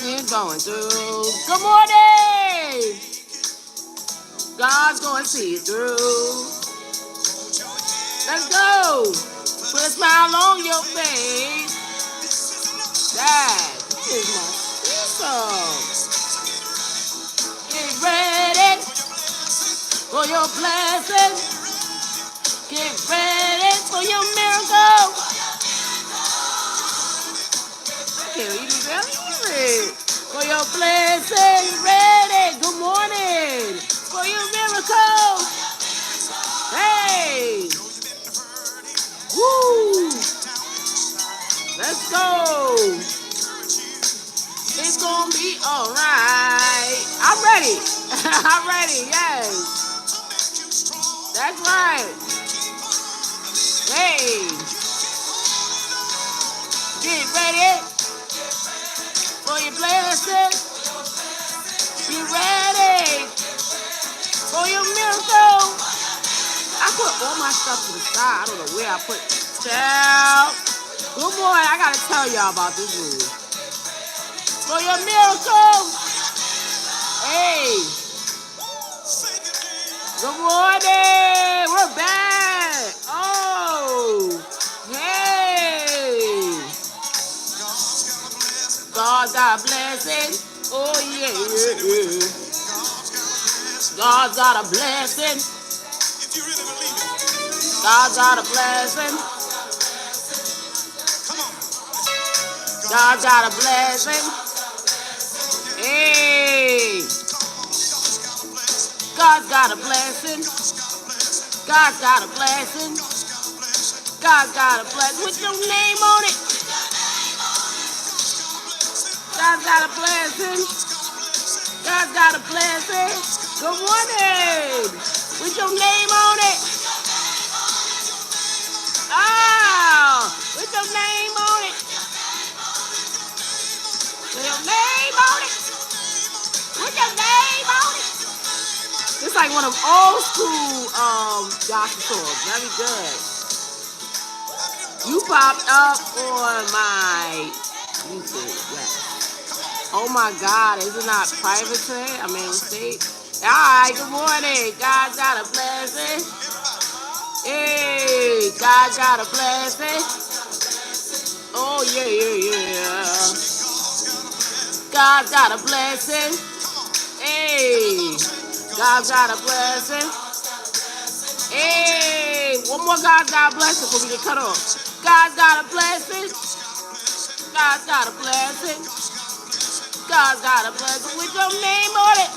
is going through. Good morning. God's going to see you through. Let's go. Put a smile on your face. That is my system. Get ready for your blessing. Get ready for your miracle. Okay, you ready for your blessing? Ready? Good morning for your miracle. Hey, woo! Let's go. It's gonna be all right. I'm ready. I'm ready. Yes, that's right. Hey, get ready for your blessing. Get ready for your miracle. I put all my stuff to the side. I don't know where I put it. Good morning. I gotta tell y'all about this movie. For your miracle. Hey. Good morning. We're back. Oh. Hey. God got a blessing. Oh yeah. God got a blessing. God got a blessing. God got a blessing. Hey. God got a blessing. God got a blessing. God got a blessing. With your name on it. God got a blessing. God got a blessing. Good morning. With your name on it. Oh, with your name on it. With your name on it. With your name on it. It's like one of them old school gospel songs. Very good. You popped up on my YouTube. Yes. Oh my God, is it not private today? I made a mistake. All right, good morning. God got a blessing. Hey, God got a blessing. Oh yeah. God got a blessing. Hey, God got a blessing. Hey, one more God got a blessing before we get cut off. God got a blessing. God got a blessing. God got a blessing with your name on it.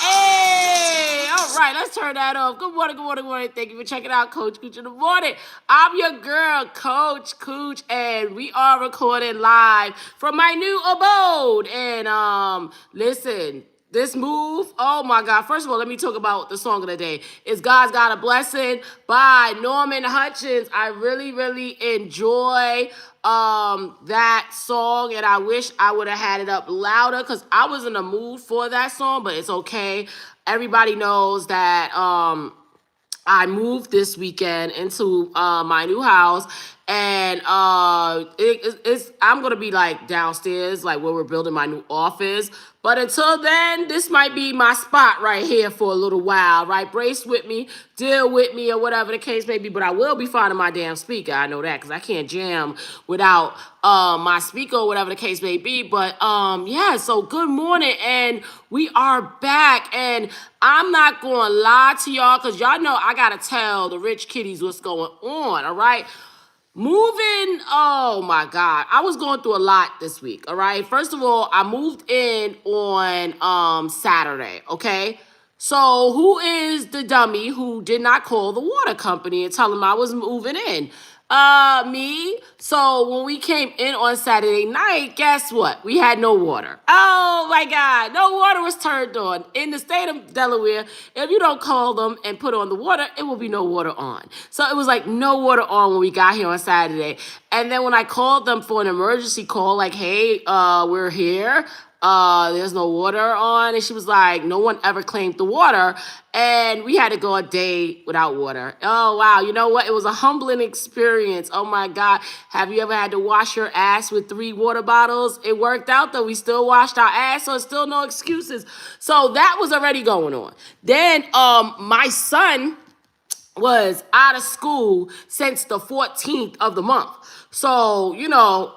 Hey, all right, let's turn that off. Good morning. Thank you for checking out Coach Cooch in the morning. I'm your girl, Coach Cooch, and we are recording live from my new abode. And listen, this move, oh my God. First of all, let me talk about the song of the day. It's God's Got a Blessing by Norman Hutchins. I really enjoy that song, and I wish I would have had it up louder because I was in the mood for that song, but it's okay. Everybody knows that I moved this weekend into my new house, and I'm gonna be like downstairs, like where we're building my new office. But until then, this might be my spot right here for a little while, right? Brace with me, deal with me, or whatever the case may be. But I will be finding my damn speaker. I know that because I can't jam without my speaker or whatever the case may be. But yeah. So good morning, and we are back, and I'm not gonna lie to y'all because y'all know I gotta tell the rich kiddies what's going on. All right. Moving, oh my God. I was going through a lot this week, all right? First of all, I moved in on Saturday, okay? So who is the dummy who did not call the water company and tell them I was moving in? Me. So when we came in on Saturday night, guess what? We had no water. Oh my God. No water was turned on. In the state of Delaware, if you don't call them and put on the water, it will be no water on. So it was like no water on when we got here on Saturday. And then when I called them for an emergency call, like, hey, we're here. There's no water on. And she was like, no one ever claimed the water. And we had to go a day without water. Oh, wow. You know what? It was a humbling experience. Oh, my God. Have you ever had to wash your ass with 3 water bottles? It worked out, though. We still washed our ass, so it's still no excuses. So that was already going on. Then my son was out of school since the 14th of the month. So, you know,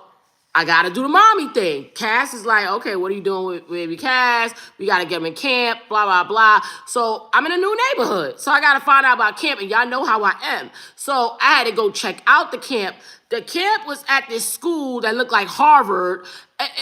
I got to do the mommy thing. Cass is like, okay, what are you doing with baby Cass? We got to get him in camp, blah, blah, blah. So I'm in a new neighborhood. So I got to find out about camp, and y'all know how I am. So I had to go check out the camp. The camp was at this school that looked like Harvard.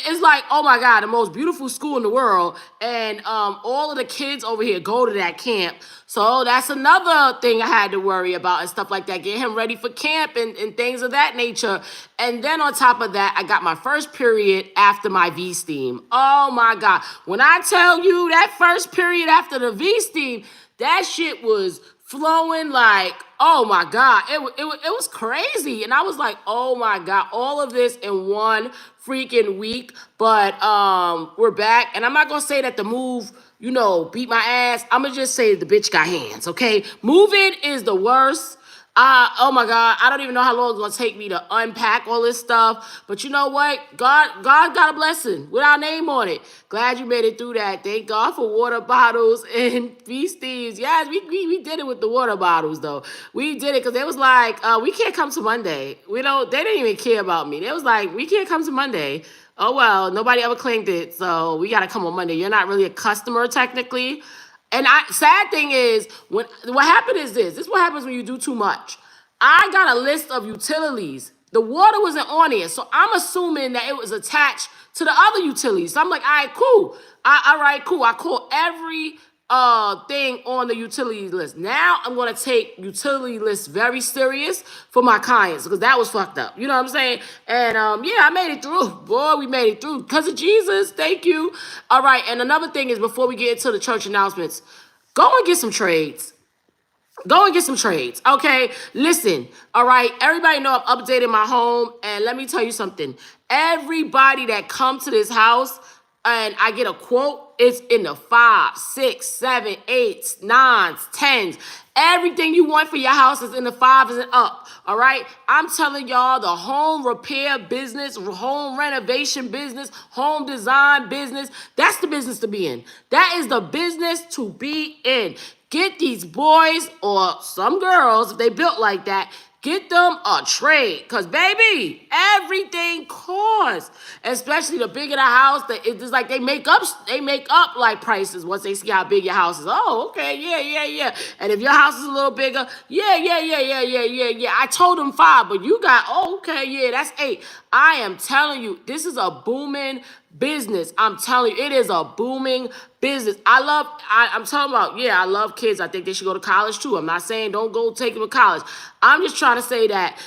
It's like, oh my God, the most beautiful school in the world. And all of the kids over here go to that camp. So that's another thing I had to worry about and stuff like that. Get him ready for camp and things of that nature. And then on top of that, I got my first period after my V-steam. Oh my God. When I tell you that first period after the V-steam, that shit was flowing like, oh my God, it was crazy. And I was like, oh my God, all of this in one freaking week. But we're back. And I'm not going to say that the move, you know, beat my ass. I'm going to just say the bitch got hands, okay? Moving is the worst. Oh my God, I don't even know how long it's gonna take me to unpack all this stuff. But you know what? God got a blessing with our name on it. Glad you made it through that. Thank God for water bottles and feasties. Yes, we did it with the water bottles though. We did it because they was like, we can't come to Monday. They didn't even care about me. They was like, we can't come to Monday. Oh well, nobody ever claimed it, so we gotta come on Monday. You're not really a customer technically. And sad thing is, what happened is this. This is what happens when you do too much. I got a list of utilities. The water wasn't on it, so I'm assuming that it was attached to the other utilities. So I'm like, all right, cool. All right, cool. I call every thing on the utility list. Now I'm gonna take utility lists very serious for my clients because that was fucked up. You know what I'm saying? And yeah, I made it through. Boy, we made it through because of Jesus. Thank you. All right, and another thing is before we get into the church announcements, go and get some trades. Go and get some trades, okay? Listen, all right? Everybody know I'm updating my home, and let me tell you something. Everybody that comes to this house and I get a quote, it's in the 5, 6, 7, 8, 9, 10s. Everything you want for your house is in the 5s and up, all right? I'm telling y'all, the home repair business, home renovation business, home design business, that's the business to be in. That is the business to be in. Get these boys or some girls, if they built like that, get them a trade. Because, baby, everything costs. Especially the bigger the house, it's like they make up like prices once they see how big your house is. Oh, okay, yeah. And if your house is a little bigger, yeah. I told them 5, but you got, oh, okay, yeah, that's 8. I am telling you, this is a booming business. I'm telling you, it is a booming business. I'm talking about, yeah, I love kids. I think they should go to college too. I'm not saying don't go take them to college. I'm just trying to say that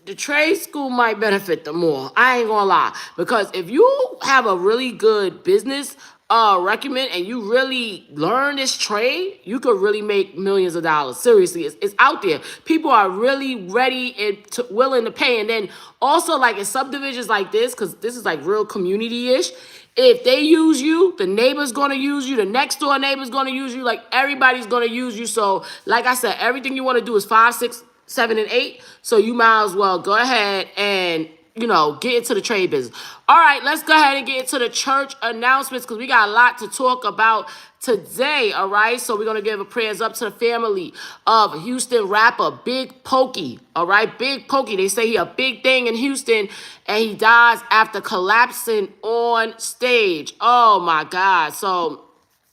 the trade school might benefit them more. I ain't gonna lie. Because if you have a really good business recommend and you really learn this trade, you could really make millions of dollars. Seriously, it's out there. People are really ready and willing to pay. And then also like in subdivisions like this, because this is like real community-ish, if they use you, the neighbor's going to use you, the next door neighbor's going to use you, like everybody's going to use you. So like I said, everything you want to do is 5, 6, 7, and 8. So you might as well go ahead and, you know, get into the trade business. All right, let's go ahead and get into the church announcements because we got a lot to talk about today, all right? So we're going to give a prayers up to the family of Houston rapper Big Pokey, all right? Big Pokey, they say he a big thing in Houston, and he dies after collapsing on stage. Oh, my God. So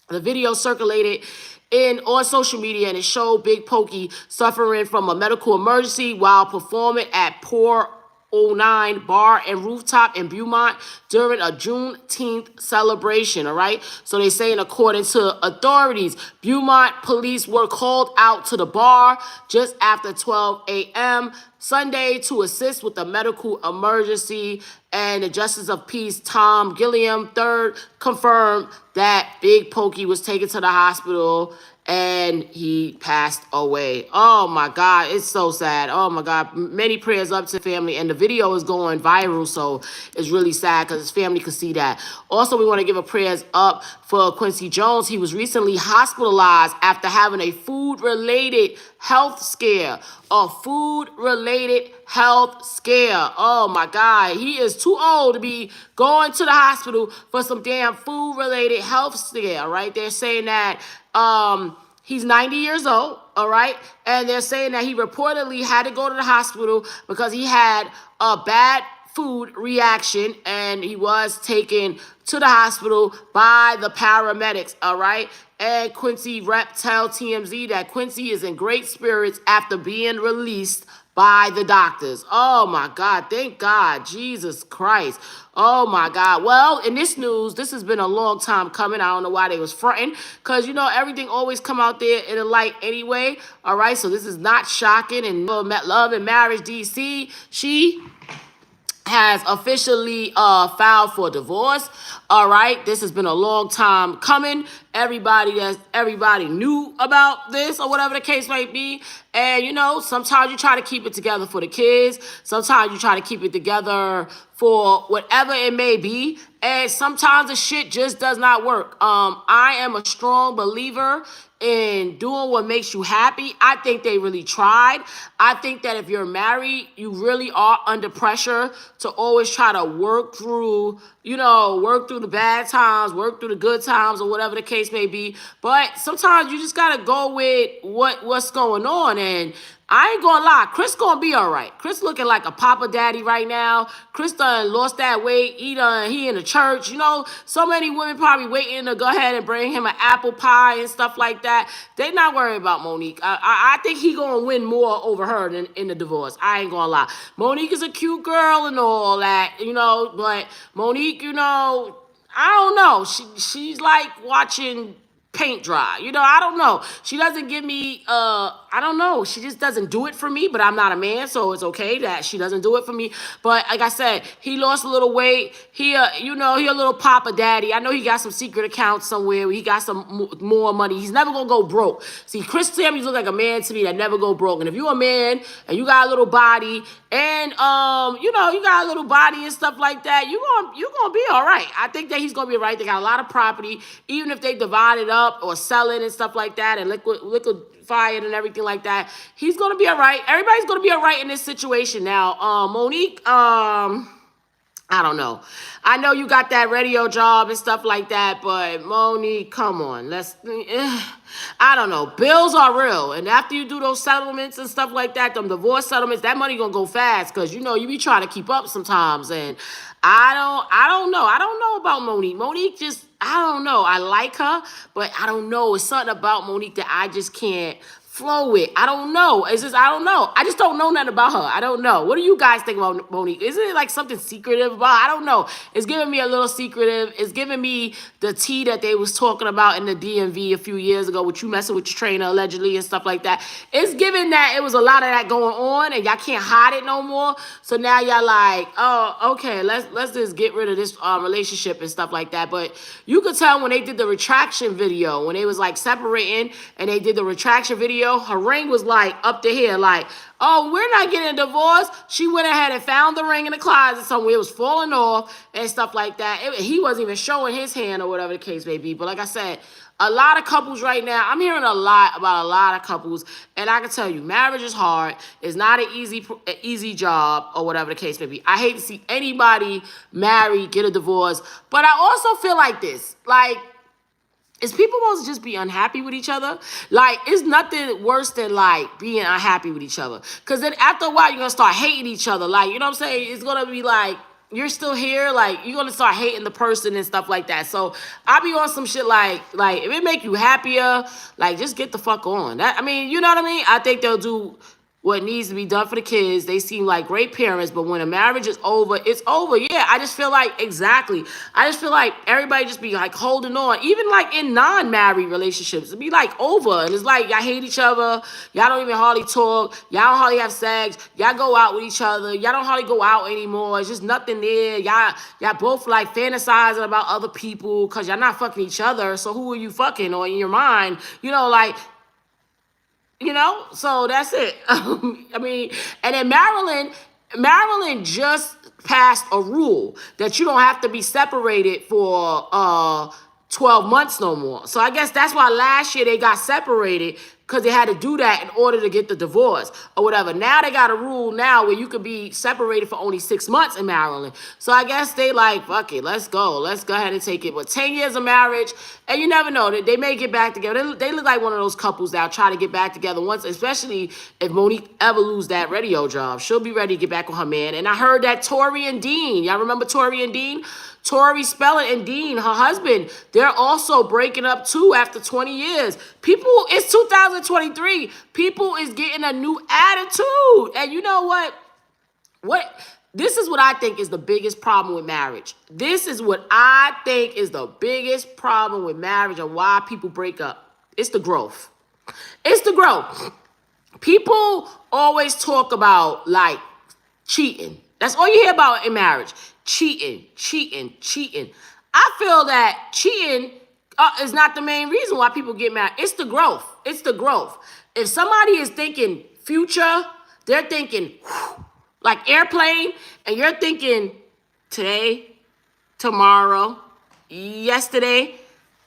the video circulated on social media, and it showed Big Pokey suffering from a medical emergency while performing at Pour 09 Bar and Rooftop in Beaumont during a Juneteenth celebration, all right? So they say, in accordance to authorities, Beaumont police were called out to the bar just after 12 a.m. Sunday to assist with the medical emergency. And the Justice of Peace, Tom Gilliam III, confirmed that Big Pokey was taken to the hospital and he passed away. Oh my God, it's so sad. Oh my God, many prayers up to the family. And the video is going viral, so it's really sad because his family could see that. Also, we want to give a prayers up for Quincy Jones. He was recently hospitalized after having a food-related health scare. A food-related health scare. Oh my God, he is too old to be going to the hospital for some damn food-related health scare, right? They're saying that he's 90 years old, all right? And they're saying that he reportedly had to go to the hospital because he had a bad food reaction and he was taken to the hospital by the paramedics, all right? And Quincy rep tell TMZ that Quincy is in great spirits after being released by the doctors. Oh my God, thank God, Jesus Christ. Oh my God. Well, in this news, this has been a long time coming. I don't know why they was fronting, because you know everything always come out there in the light anyway. All right, so this is not shocking. And Love and Marriage DC, she has officially filed for divorce. All right, this has been a long time coming. Everybody knew about this or whatever the case might be. And you know, sometimes you try to keep it together for the kids. Sometimes you try to keep it together for whatever it may be. And sometimes the shit just does not work. I am a strong believer in doing what makes you happy. I think they really tried. I think that if you're married, you really are under pressure to always try to work through, work through the bad times, work through the good times, or whatever the case may be. But sometimes you just gotta go with what's going on. And I ain't gonna lie, Chris gonna be all right. Chris looking like a papa daddy right now. Chris done lost that weight. He in the church. You know, so many women probably waiting to go ahead and bring him an apple pie and stuff like that. They not worried about Monique. I think he gonna win more over her than in the divorce. I ain't gonna lie. Monique is a cute girl and all that, but Monique, I don't know. She's like watching paint dry. I don't know. She doesn't give me, I don't know. She just doesn't do it for me, but I'm not a man, so it's okay that she doesn't do it for me. But like I said, he lost a little weight. He a little papa daddy. I know he got some secret accounts somewhere where he got some more money. He's never going to go broke. See, Chris Samuels look like a man to me that never go broke. And if you're a man and you got a little body and, you got a little body and stuff like that, you're going to be all right. I think that he's going to be all right. They got a lot of property, even if they divide it up or sell it and stuff like that and liquefy it and everything like that. He's going to be all right. Everybody's going to be all right in this situation. Now, Monique, I don't know. I know you got that radio job and stuff like that, but Monique, come on. I don't know. Bills are real. And after you do those settlements and stuff like that, them divorce settlements, that money gonna go fast because, you be trying to keep up sometimes. And I don't know. I don't know about Monique. Monique just, I don't know. I like her, but I don't know. It's something about Monique that I just can't flow with. I don't know. It's just, I don't know. I just don't know nothing about her. I don't know. What do you guys think about Monique? Isn't it like something secretive about her? I don't know. It's giving me a little secretive. It's giving me the tea that they was talking about in the DMV a few years ago with you messing with your trainer allegedly and stuff like that. It's giving that it was a lot of that going on and y'all can't hide it no more. So now y'all like, oh, okay, let's just get rid of this relationship and stuff like that. But you could tell when they did the retraction video, when they was like separating and they did the retraction video, her ring was like up to here, like, oh, we're not getting a divorce. She went ahead and found the ring in the closet somewhere. It was falling off and stuff like that. He wasn't even showing his hand or whatever the case may be. But like I said, a lot of couples right now, I'm hearing a lot about a lot of couples. And I can tell you, marriage is hard. It's not an easy job or whatever the case may be. I hate to see anybody married get a divorce. But I also feel like this, like, is people supposed to just be unhappy with each other? Like, it's nothing worse than, like, being unhappy with each other. Because then after a while, you're going to start hating each other. Like, you know what I'm saying? It's going to be like, you're still here. Like, you're going to start hating the person and stuff like that. So, I be on some shit like, if it make you happier, like, just get the fuck on. You know what I mean? I think they'll do what needs to be done for the kids. They seem like great parents, but when a marriage is over, it's over. Yeah, I just feel like, exactly. I just feel like everybody just be like holding on, even like in non-married relationships, it be like over, and it's like y'all hate each other. Y'all don't even hardly talk. Y'all don't hardly have sex. Y'all go out with each other. Y'all don't hardly go out anymore. It's just nothing there. Y'all both like fantasizing about other people because y'all not fucking each other. So who are you fucking? Or in your mind, like, so that's it. I mean, and then Maryland just passed a rule that you don't have to be separated for 12 months no more. So I guess that's why last year they got separated, because they had to do that in order to get the divorce or whatever. Now they got a rule now where you could be separated for only 6 months in Maryland. So I guess they like, fuck it, let's go. Let's go ahead and take it. But 10 years of marriage, and you never know, they may get back together. They look like one of those couples that'll try to get back together once, especially if Monique ever lose that radio job. She'll be ready to get back with her man. And I heard that Tori and Dean, y'all remember Tori and Dean? Tori Spelling and Dean, her husband, they're also breaking up too after 20 years. People, it's 2023. People is getting a new attitude. And you know what? This is what I think is the biggest problem with marriage. This is what I think is the biggest problem with marriage and why people break up. It's the growth. It's the growth. People always talk about like cheating. That's all you hear about in marriage. Cheating. I feel that cheating is not the main reason why people get married. It's the growth. If somebody is thinking future, they're thinking like airplane, and you're thinking today, tomorrow, yesterday.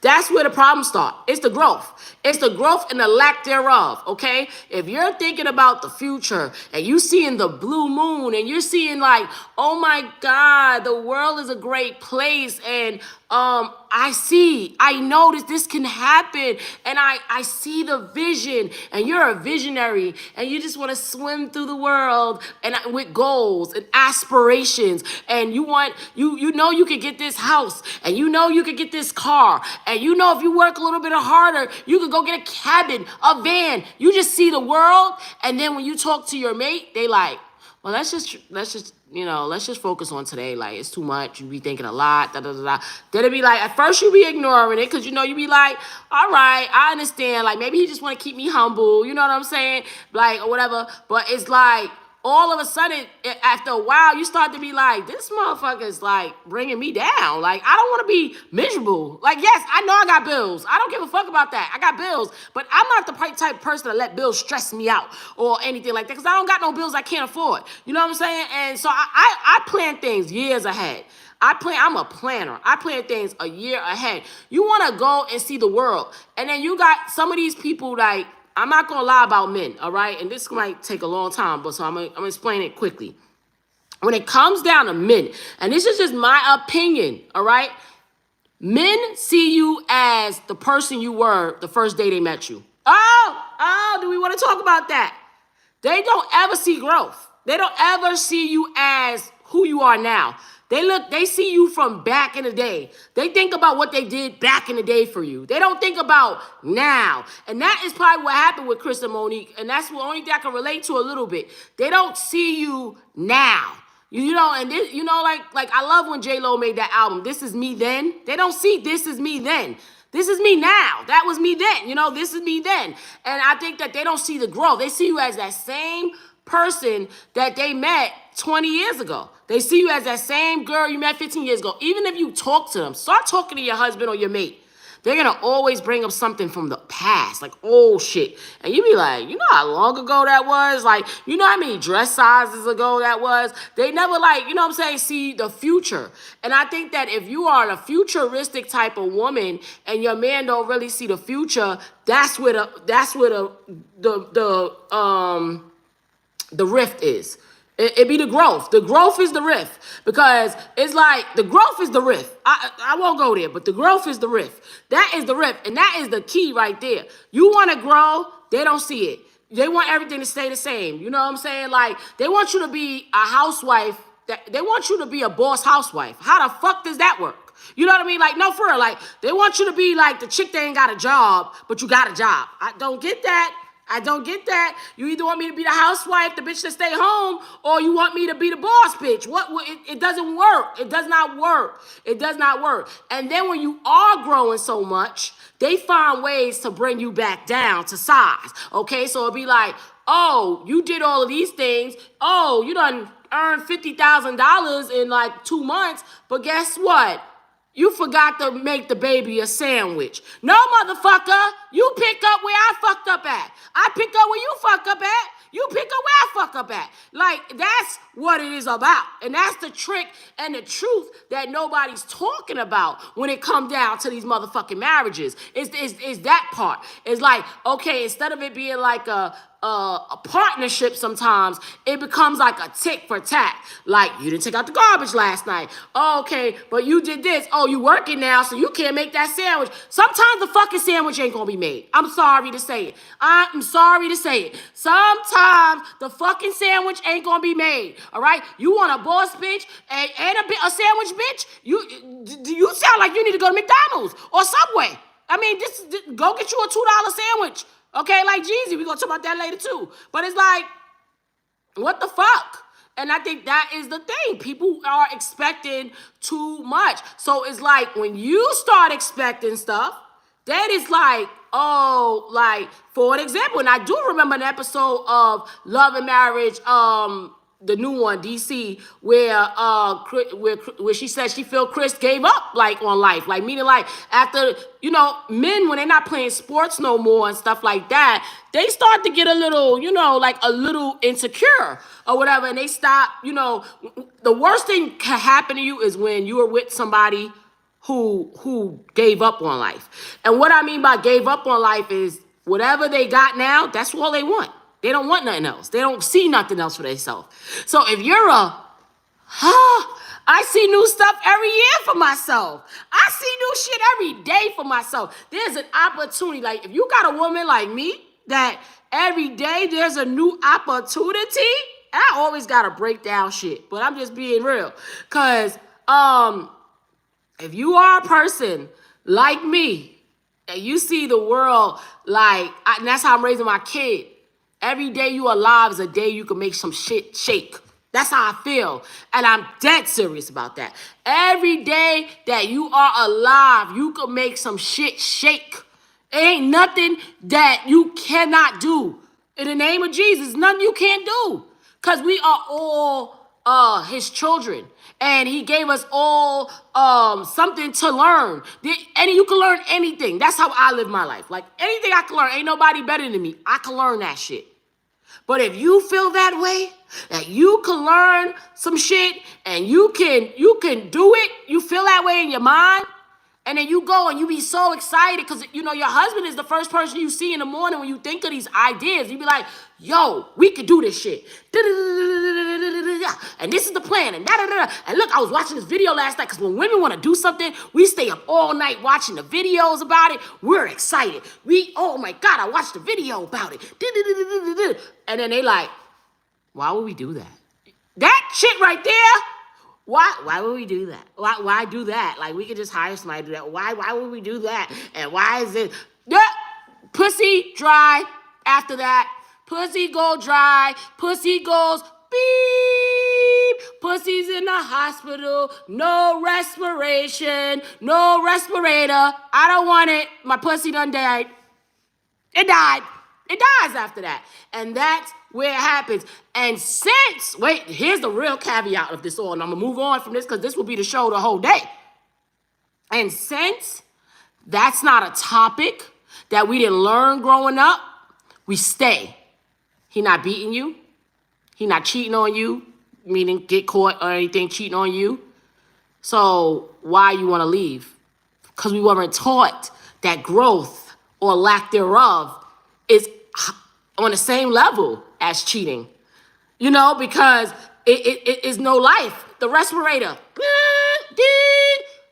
That's where the problems start. It's the growth. It's the growth and the lack thereof, okay? If you're thinking about the future and you seeing the blue moon and you're seeing like, oh my God, the world is a great place, and I know that this can happen, and I see the vision, and you're a visionary, and you just want to swim through the world and with goals and aspirations, and you know you could get this house, and you know you could get this car, and you know if you work a little bit harder, you could go get a cabin, a van. You just see the world, and then when you talk to your mate, they like, well, let's just focus on today. Like, it's too much. You be thinking a lot. Then it be like, at first you be ignoring it because, you be like, all right, I understand. Like, maybe he just want to keep me humble. You know what I'm saying? Like, or whatever. But it's like, all of a sudden, after a while, you start to be like, this motherfucker is like bringing me down. Like, I don't want to be miserable. Like, yes, I know I got bills. I don't give a fuck about that. I got bills, but I'm not the type of person to let bills stress me out or anything like that, because I don't got no bills I can't afford. You know what I'm saying? And so I plan things years ahead. I'm a planner. I plan things a year ahead. You want to go and see the world. And then you got some of these people like, I'm not going to lie about men, all right? And this might take a long time, but so I'm going to explain it quickly. When it comes down to men, and this is just my opinion, all right? Men see you as the person you were the first day they met you. Do we want to talk about that? They don't ever see growth. They don't ever see you as who you are now. They see you from back in the day. They think about what they did back in the day for you. They don't think about now. And that is probably what happened with Chris and Monique. And that's the only thing I can relate to a little bit. They don't see you now. And this, like I love when J-Lo made that album, This Is Me Then. They don't see this is me then. This is me now. That was me then. This is me then. And I think that they don't see the growth. They see you as that same person that they met 20 years ago. They see you as that same girl you met 15 years ago. Even if you talk to them, start talking to your husband or your mate. They're going to always bring up something from the past, like old shit. And you be like, you know how long ago that was? Like, you know how many dress sizes ago that was? They never see the future. And I think that if you are a futuristic type of woman and your man don't really see the future, that's where the rift is. It be the growth. The growth is the rift, because it's like the growth is the rift. I won't go there, but the growth is the rift. That is the rift, and that is the key right there. You want to grow, they don't see it. They want everything to stay the same. You know what I'm saying? Like, they want you to be a housewife. They want you to be a boss housewife. How the fuck does that work? You know what I mean? Like, no, for real. Like, they want you to be like the chick that ain't got a job, but you got a job. I don't get that. I don't get that. You either want me to be the housewife, the bitch that stay home, or you want me to be the boss bitch. It doesn't work. It does not work. It does not work. And then when you are growing so much, they find ways to bring you back down to size. Okay, so it'll be like, oh, you did all of these things. Oh, you done earned $50,000 in like 2 months, but guess what? You forgot to make the baby a sandwich. No, motherfucker. You pick up where I fucked up at. I pick up where you fuck up at. You pick up where I fuck up at. Like, that's what it is about. And that's the trick and the truth that nobody's talking about when it comes down to these motherfucking marriages. Is that part. It's like, okay, instead of it being like a partnership sometimes, it becomes like a tick for tat. Like, you didn't take out the garbage last night. Oh, okay, but you did this. Oh, you working now, so you can't make that sandwich. Sometimes the fucking sandwich ain't gonna be made. I'm sorry to say it. I'm sorry to say it. Sometimes the fucking sandwich ain't gonna be made. All right? You want a boss bitch and a sandwich bitch? You sound like you need to go to McDonald's or Subway. I mean, go get you a $2 sandwich. Okay, like Jeezy, we're going to talk about that later too. But it's like, what the fuck? And I think that is the thing. People are expecting too much. So it's like when you start expecting stuff, that is like, oh, like, for an example, and I do remember an episode of Love and Marriage, the new one, DC, where she said she feel Chris gave up like on life, like meaning like after men when they're not playing sports no more and stuff like that, they start to get a little like a little insecure or whatever, and they stop. The worst thing can happen to you is when you are with somebody who gave up on life, and what I mean by gave up on life is whatever they got now, that's all they want. They don't want nothing else. They don't see nothing else for themselves. So if you're I see new stuff every year for myself. I see new shit every day for myself. There's an opportunity. Like if you got a woman like me that every day there's a new opportunity, I always gotta break down shit. But I'm just being real. Cause if you are a person like me and you see the world like, and that's how I'm raising my kid. Every day you alive is a day you can make some shit shake. That's how I feel. And I'm dead serious about that. Every day that you are alive, you can make some shit shake. Ain't nothing that you cannot do. In the name of Jesus, nothing you can't do. Because we are all his children. And he gave us all something to learn. And you can learn anything. That's how I live my life. Like anything I can learn, ain't nobody better than me. I can learn that shit. But if you feel that way, that you can learn some shit and you can do it, you feel that way in your mind, and then you go and you be so excited because, your husband is the first person you see in the morning when you think of these ideas. You be like, yo, we could do this shit. And this is the plan. And da-da-da-da. And look, I was watching this video last night because when women want to do something, we stay up all night watching the videos about it. We're excited. Oh my God, I watched the video about it. And then they like, why would we do that? That shit right there. Why would we do that? Why do that? Like, we could just hire somebody to do that. Why would we do that? And why is it? Yeah, pussy dry after that. Pussy go dry. Pussy goes beep. Pussy's in the hospital. No respiration. No respirator. I don't want it. My pussy done died. It died. It dies after that. And that's where it happens. And here's the real caveat of this all, and I'm going to move on from this because this will be the show the whole day. And since that's not a topic that we didn't learn growing up, we stay. He not beating you. He not cheating on you, meaning get caught or anything cheating on you. So why you want to leave? Because we weren't taught that growth or lack thereof is on the same level as cheating, because it is no life. The respirator,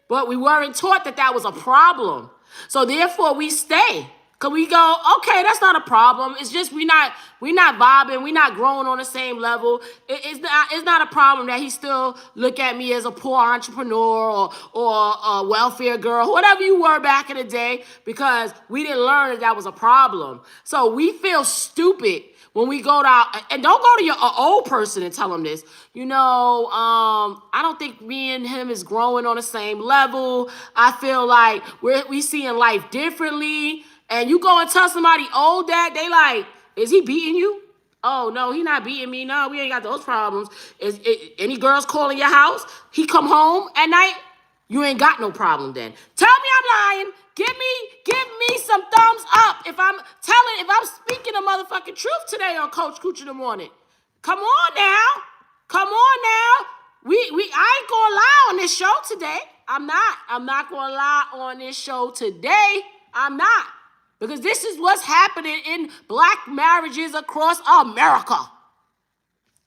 but we weren't taught that was a problem. So therefore we stay Cause we go, okay, that's not a problem. It's just we not vibing, we not growing on the same level. It's not a problem that he still look at me as a poor entrepreneur or a welfare girl, whatever you were back in the day, because we didn't learn that was a problem. So we feel stupid when we go to and don't go to your old person and tell them this. I don't think me and him is growing on the same level. I feel like we seeing life differently. And you go and tell somebody old that, they like, is he beating you? Oh no, he not beating me. No, we ain't got those problems. Any girls calling your house? He come home at night? You ain't got no problem then. Tell me I'm lying. Give me some thumbs up if I'm speaking the motherfucking truth today on Coach Cooch in the morning. Come on now. Come on now. I ain't gonna lie on this show today. I'm not gonna lie on this show today. I'm not. Because this is what's happening in black marriages across America.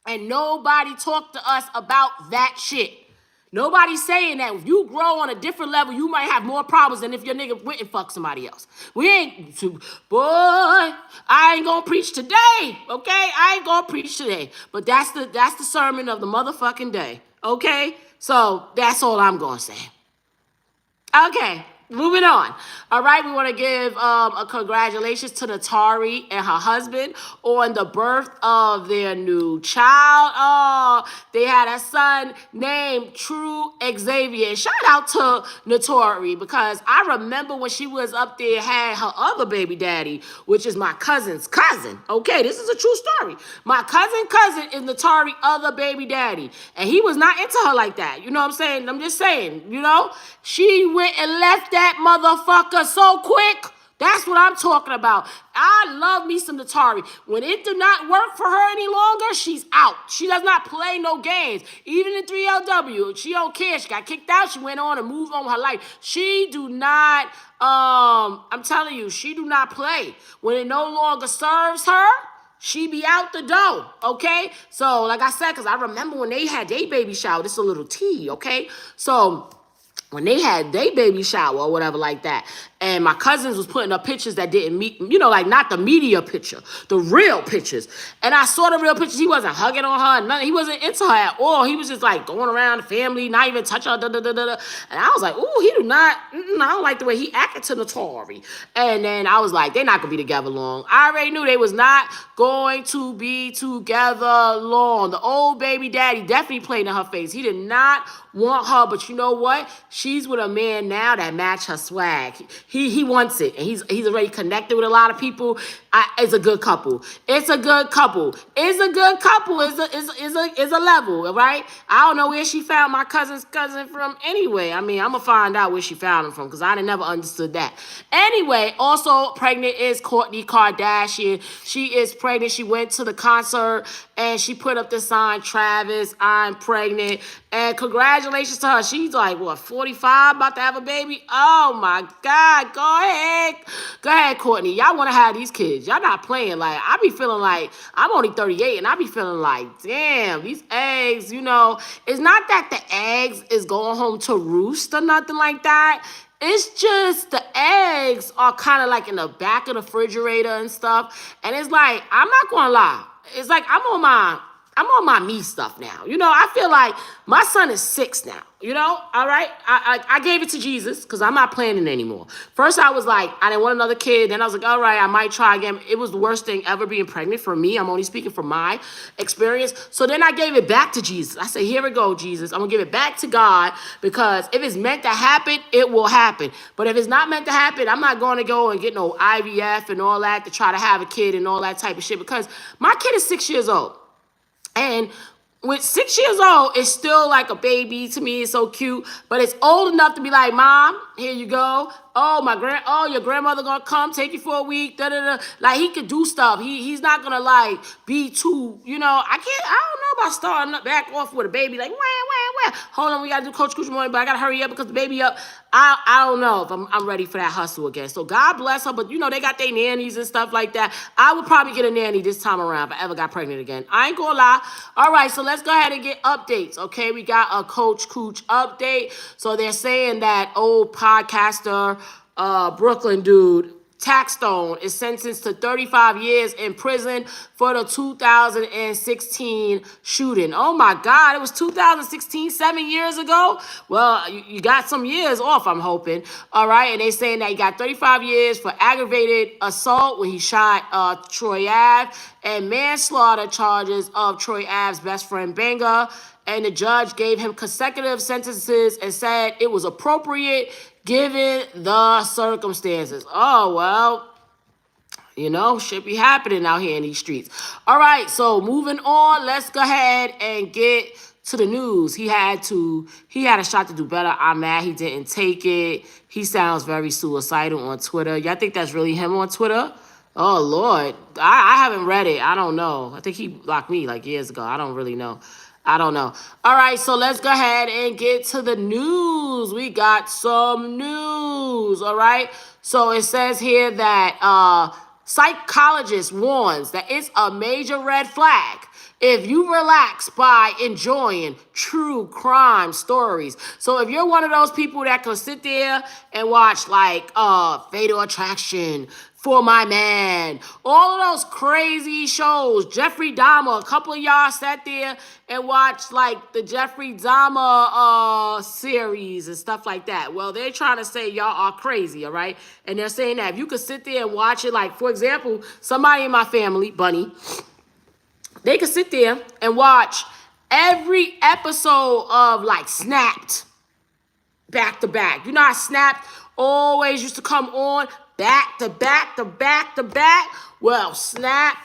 And nobody talked to us about that shit. Nobody's saying that if you grow on a different level, you might have more problems than if your nigga went and fuck somebody else. Boy, I ain't gonna preach today, okay? I ain't gonna preach today. But that's the sermon of the motherfucking day, okay? So that's all I'm gonna say. Okay. Moving on. All right, we want to give a congratulations to Natari and her husband on the birth of their new child. Oh, they had a son named True Xavier. Shout out to Natari, because I remember when she was up there, had her other baby daddy, which is my cousin's cousin. Okay, this is a true story. My cousin is Natari's other baby daddy, and he was not into her like that. You know what I'm saying? I'm just saying, she went and left that motherfucker so quick. That's what I'm talking about. I love me some Natari. When it did not work for her any longer, she's out. She does not play no games. Even in 3LW, she don't care. She got kicked out. She went on and moved on with her life. She do not, I'm telling you, she do not play. When it no longer serves her, she be out the door, okay? So, like I said, because I remember when they had their baby shower, this is a little tea, okay? So, when they had their baby shower or whatever like that, and my cousins was putting up pictures that didn't meet, like not the media picture, the real pictures. And I saw the real pictures. He wasn't hugging on her, nothing. He wasn't into her at all. He was just like going around the family, not even touching her, And I was like, ooh, he do not, I don't like the way he acted to Natari. And then I was like, they're not going to be together long. I already knew they was not going to be together long. The old baby daddy definitely played in her face. He did not want her, but you know what? She's with a man now that match her swag. He wants it, and he's already connected with a lot of people. It's a good couple. It's a good couple. It's a good couple. It's a level, right? I don't know where she found my cousin's cousin from anyway. I mean, I'm going to find out where she found him from, because I never understood that. Anyway, also pregnant is Kourtney Kardashian. She is pregnant. She went to the concert, and she put up the sign, Travis, I'm pregnant. And congratulations to her. She's like, 45, about to have a baby? Oh, my God. Go ahead. Go ahead, Kourtney. Y'all want to have these kids. Y'all not playing. Like, I be feeling like, I'm only 38, and I be feeling like, damn, these eggs, it's not that the eggs is going home to roost or nothing like that. It's just the eggs are kind of like in the back of the refrigerator and stuff. And it's like, I'm not going to lie. It's like I'm on my me stuff now. I feel like my son is 6 now. All right? I gave it to Jesus because I'm not planning anymore. First, I was like, I didn't want another kid. Then I was like, all right, I might try again. It was the worst thing ever being pregnant for me. I'm only speaking from my experience. So then I gave it back to Jesus. I said, here we go, Jesus. I'm going to give it back to God, because if it's meant to happen, it will happen. But if it's not meant to happen, I'm not going to go and get no IVF and all that to try to have a kid and all that type of shit, because my kid is 6 years old. And with 6 years old, it's still like a baby to me. It's so cute, but it's old enough to be like, Mom, here you go. Oh, your grandmother gonna come take you for a week. Like, he could do stuff. He's not gonna like be too, I don't know about starting back off with a baby like, wah. Hold on, we gotta do Coach Cooch morning, but I gotta hurry up because the baby up. I don't know if I'm ready for that hustle again. So God bless her, but they got their nannies and stuff like that. I would probably get a nanny this time around if I ever got pregnant again. I ain't gonna lie. All right, so let's go ahead and get updates. Okay, we got a Coach Cooch update. So they're saying that old podcaster, Brooklyn dude, Taxstone is sentenced to 35 years in prison for the 2016 shooting. Oh my God, it was 2016, 7 years ago? Well, you got some years off, I'm hoping. All right, and they saying that he got 35 years for aggravated assault when he shot Troy Ave, and manslaughter charges of Troy Ave's best friend Benga. And the judge gave him consecutive sentences and said it was appropriate given the circumstances. Oh, well, shit be happening out here in these streets. All right, so moving on, let's go ahead and get to the news. He had a shot to do better. I'm mad he didn't take it. He sounds very suicidal on Twitter. Y'all think that's really him on Twitter? Oh, Lord. I haven't read it. I don't know. I think he blocked me like years ago. I don't really know. I don't know. All right, so let's go ahead and get to the news. We got some news, all right? So it says here that psychologist warns that it's a major red flag if you relax by enjoying true crime stories. So if you're one of those people that can sit there and watch like Fatal Attraction, For My Man, all of those crazy shows, Jeffrey Dahmer, a couple of y'all sat there and watched like the Jeffrey Dahmer series and stuff like that. Well, they're trying to say y'all are crazy, all right? And they're saying that if you could sit there and watch it, like for example, somebody in my family, Bunny, they could sit there and watch every episode of like Snapped back to back. You know how Snapped always used to come on back to back to back to back? Well, Snap,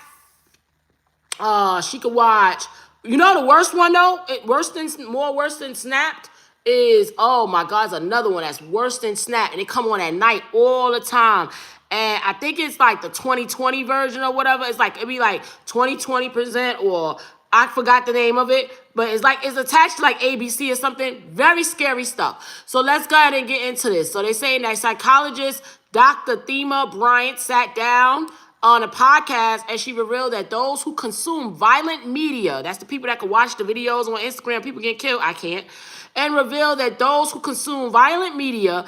she could watch. You know the worst one though? Worse than Snapped is, oh my God, it's another one that's worse than Snapped. And it come on at night all the time. And I think it's like the 2020 version or whatever. It's like, it'd be like 20% or I forgot the name of it. But it's attached to like ABC or something. Very scary stuff. So let's go ahead and get into this. So they're saying that psychologist Dr. Thema Bryant sat down on a podcast and she revealed that those who consume violent media, that's the people that can watch the videos on Instagram, people get killed, I can't, and revealed that those who consume violent media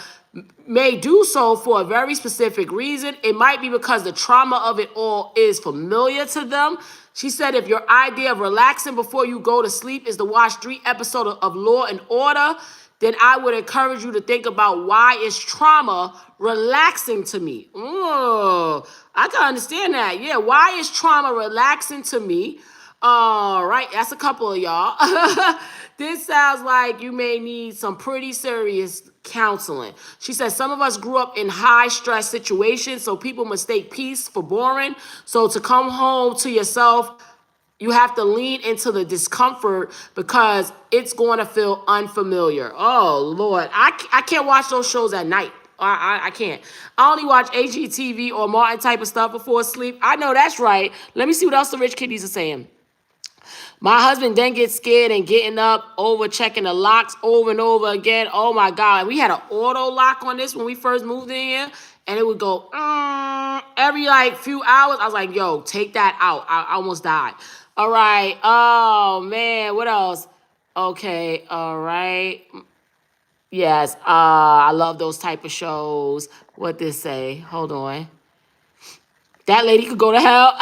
may do so for a very specific reason. It might be because the trauma of it all is familiar to them. She said if your idea of relaxing before you go to sleep is to watch 3 episodes of Law and Order, then I would encourage you to think about why is trauma relaxing to me. Oh, I can understand that. Yeah, why is trauma relaxing to me? All right, that's a couple of y'all. This sounds like you may need some pretty serious counseling. She says some of us grew up in high stress situations, so people mistake peace for boring. So to come home to yourself, you have to lean into the discomfort because it's going to feel unfamiliar. Oh, Lord. I can't watch those shows at night. I can't. I only watch HGTV or Martin type of stuff before sleep. I know that's right. Let me see what else the rich kiddies are saying. My husband then gets scared and getting up over checking the locks over and over again. Oh, my God. We had an auto lock on this when we first moved in here. And it would go every like few hours. I was like, yo, take that out. I almost died. All right. Oh, man. What else? Okay. All right. Yes. I love those type of shows. What this say? Hold on. That lady could go to hell.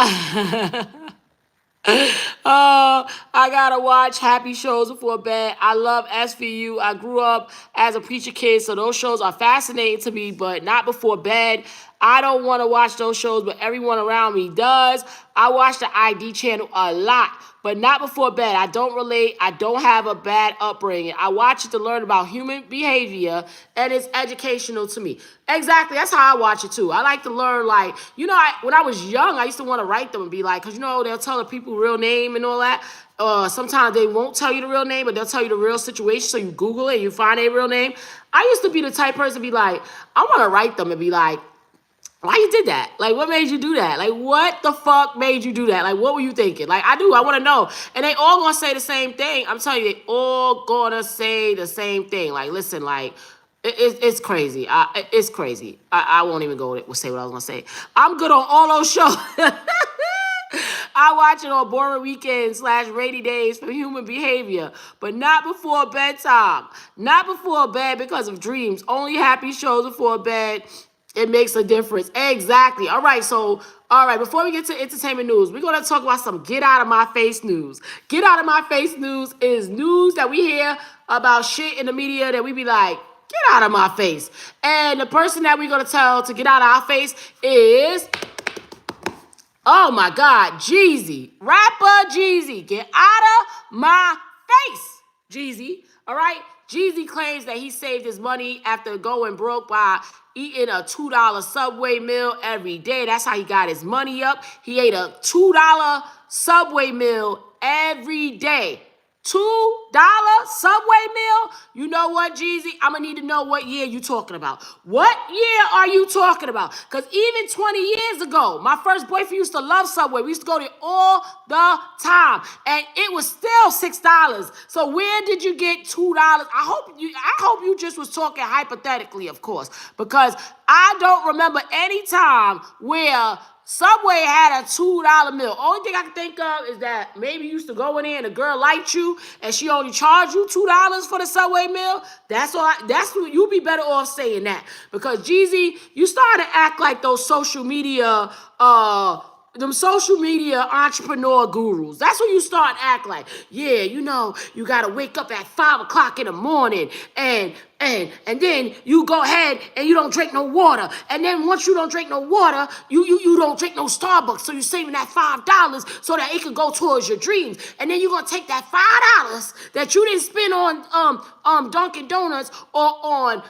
I gotta watch happy shows before bed. I love SVU. I grew up as a preacher kid, so those shows are fascinating to me, but not before bed. I don't want to watch those shows, but everyone around me does. I watch the ID channel a lot, but not before bed. I don't relate. I don't have a bad upbringing. I watch it to learn about human behavior, and it's educational to me. Exactly. That's how I watch it, too. I like to learn, like, when I was young, I used to want to write them and be like, because, they'll tell the people real name and all that. Sometimes they won't tell you the real name, but they'll tell you the real situation, so you Google it and you find a real name. I used to be the type person to be like, I want to write them and be like, why you did that? Like, what made you do that? Like, what the fuck made you do that? Like, what were you thinking? Like, I want to know. And they all gonna say the same thing. I'm telling you, they all gonna say the same thing. Like, listen, like, it's crazy. It's crazy. I won't even say what I was gonna say. I'm good on all those shows. I watch it on boring weekends / rainy days for human behavior, but not before bedtime. Not before bed because of dreams. Only happy shows before bed. It makes a difference. Exactly. All right, before we get to entertainment news, we're going to talk about some get out of my face news. Get out of my face news is news that we hear about shit in the media that we be like, get out of my face. And the person that we're going to tell to get out of our face is, oh my God, Jeezy. Rapper Jeezy. Get out of my face, Jeezy. All right? Jeezy claims that he saved his money after going broke by eating a $2 Subway meal every day. That's how he got his money up. He ate a $2 Subway meal every day. $2 Subway meal? You know what, Jeezy? I'm going to need to know what year you talking about. What year are you talking about? Because even 20 years ago, my first boyfriend used to love Subway. We used to go there all the time. And it was still $6. So where did you get $2? I hope you just was talking hypothetically, of course. Because I don't remember any time where Subway had a $2 meal. Only thing I can think of is that maybe you used to go in there and a girl liked you and she only charged you $2 for the Subway meal. That's what you'd be better off saying that. Because Jeezy, you started to act like those social media entrepreneur gurus. That's what you start to act like. Yeah, you know, you gotta wake up at 5 o'clock in the morning and then you go ahead and you don't drink no water. And then once you don't drink no water, you don't drink no Starbucks. So you're saving that $5 so that it can go towards your dreams. And then you're gonna take that $5 that you didn't spend on Dunkin' Donuts or on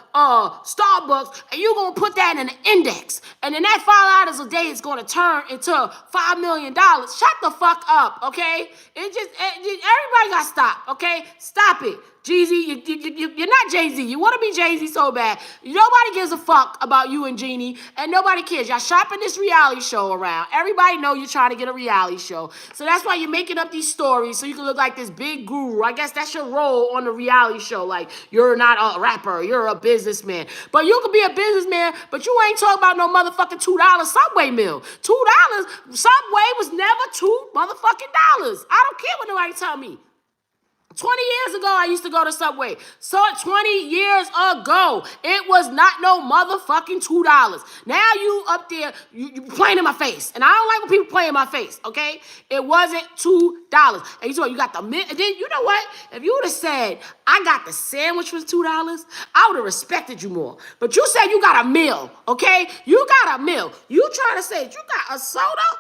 Starbucks, and you're gonna put that in an index. And then that $5 a day is gonna turn into $5 million. Shut the fuck up, okay? Everybody got to stop, okay? Stop it. Jeezy, you're not Jay-Z. You want to be Jay-Z so bad. Nobody gives a fuck about you and Jeannie, and nobody cares. Y'all shopping this reality show around. Everybody know you're trying to get a reality show. So that's why you're making up these stories so you can look like this big guru. I guess that's your role on the reality show. Like, you're not a rapper. You're a businessman. But you could be a businessman, but you ain't talking about no motherfucking $2 Subway meal. $2, Subway was never $2 motherfucking dollars. I don't care what nobody tell me. 20 years ago, I used to go to Subway. So 20 years ago, it was not no motherfucking $2. Now you up there, you playing in my face. And I don't like when people play in my face, okay? It wasn't $2. And you saw you got the, and then you know what? If you would have said, I got the sandwich was $2, I would have respected you more. But you said you got a meal, okay? You got a meal. You trying to say you got a soda,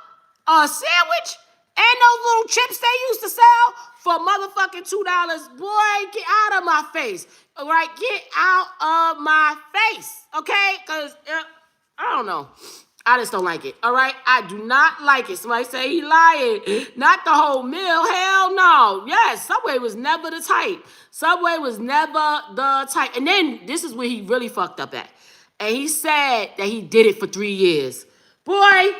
a sandwich, and those little chips they used to sell for motherfucking $2. Boy, get out of my face. All right, get out of my face, okay? Because, I don't know. I just don't like it, all right? I do not like it. Somebody say he lying. Not the whole meal. Hell no. Yes, Subway was never the type. Subway was never the type. And then this is where he really fucked up at. And he said that he did it for 3 years. Boy,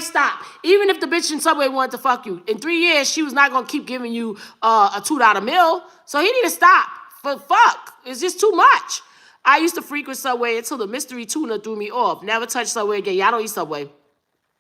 stop. Even if the bitch in Subway wanted to fuck you, in 3 years, she was not going to keep giving you a $2 meal. So he need to stop. For fuck. It's just too much. I used to frequent Subway until the mystery tuna threw me off. Never touch Subway again. Y'all don't eat Subway.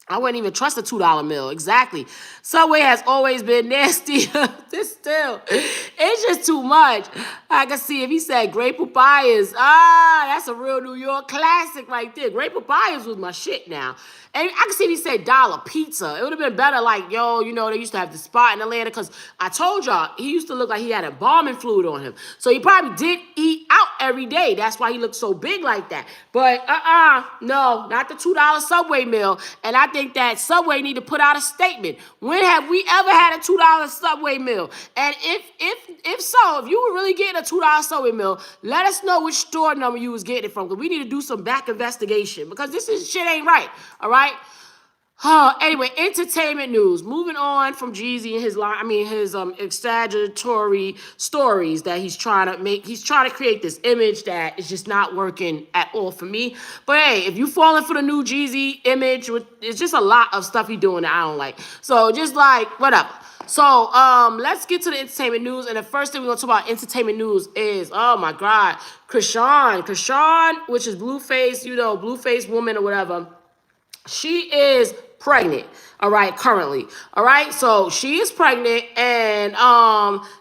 I wouldn't even trust a $2 meal. Exactly. Subway has always been nasty. This still. It's just too much. I can see if he said Great Papayas. That's a real New York classic right there. Great Papayas was my shit now. And I can see if he said dollar pizza. It would have been better like, yo, you know, they used to have the spot in Atlanta because I told y'all, he used to look like he had embalming fluid on him. So he probably did eat out every day. That's why he looked so big like that. But no, not the $2 Subway meal. And I think that Subway need to put out a statement. When have we ever had a $2 Subway meal? And if so, if you were really getting a $2 Subway meal, let us know which store number you was getting it from. Because we need to do some back investigation. Because shit ain't right. All right? Anyway, entertainment news. Moving on from Jeezy and his exaggeratory stories that he's trying to make. He's trying to create this image that is just not working at all for me. But hey, if you falling for the new Jeezy image, it's just a lot of stuff he's doing that I don't like. So just like whatever. So let's get to the entertainment news. And the first thing we're gonna talk about entertainment news is, oh my God, Krishan, which is Blueface, Blueface woman or whatever. She is pregnant, all right, currently, all right? So she is pregnant, and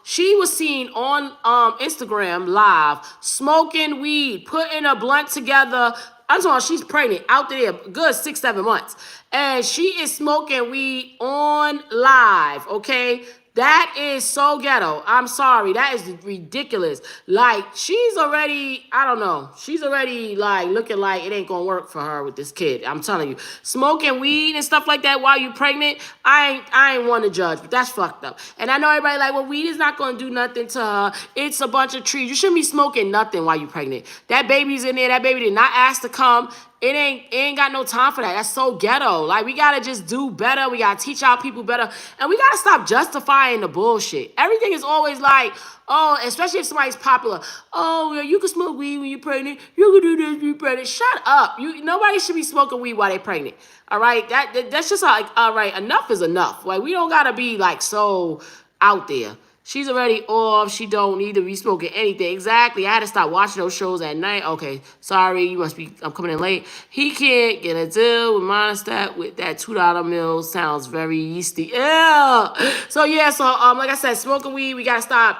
she was seen on Instagram live smoking weed, putting a blunt together I'm talking, she's pregnant out there, good 6, 7 months, and she is smoking weed on live. Okay, that is so ghetto. I'm sorry, that is ridiculous. Like, she's already, I don't know, she's already like looking like it ain't gonna work for her with this kid. I'm telling you, smoking weed and stuff like that while you pregnant, I ain't one to judge, but that's fucked up. And I know everybody like, well, weed is not gonna do nothing to her. It's a bunch of trees. You shouldn't be smoking nothing while you pregnant. That baby's in there. That baby did not ask to come. It ain't got no time for that. That's so ghetto. Like, we gotta just do better. We gotta teach our people better. And we gotta stop justifying the bullshit. Everything is always like, oh, especially if somebody's popular. Oh, yeah, you can smoke weed when you're pregnant. You can do this when you're pregnant. Shut up. Nobody should be smoking weed while they're pregnant. All right? That's just like, all right, enough is enough. Like, we don't gotta be like so out there. She's already off. She don't need to be smoking anything. Exactly. I had to stop watching those shows at night. Okay, sorry. You must be, I'm coming in late. He can't get a deal with Monistat with that $2 meal. Sounds very yeasty. Yeah. So, yeah. So, like I said, smoking weed, we got to stop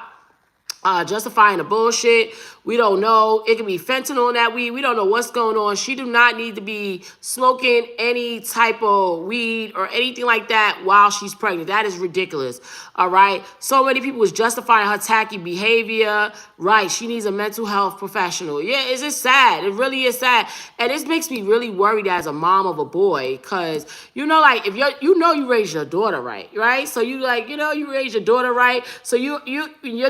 justifying the bullshit. We don't know. It could be fentanyl in that weed. We don't know what's going on. She do not need to be smoking any type of weed or anything like that while she's pregnant. That is ridiculous. All right. So many people was justifying her tacky behavior. Right. She needs a mental health professional. Yeah, it's just sad. It really is sad. And this makes me really worried as a mom of a boy, because, like, if you raised your daughter right, right? So you you raised your daughter right. So your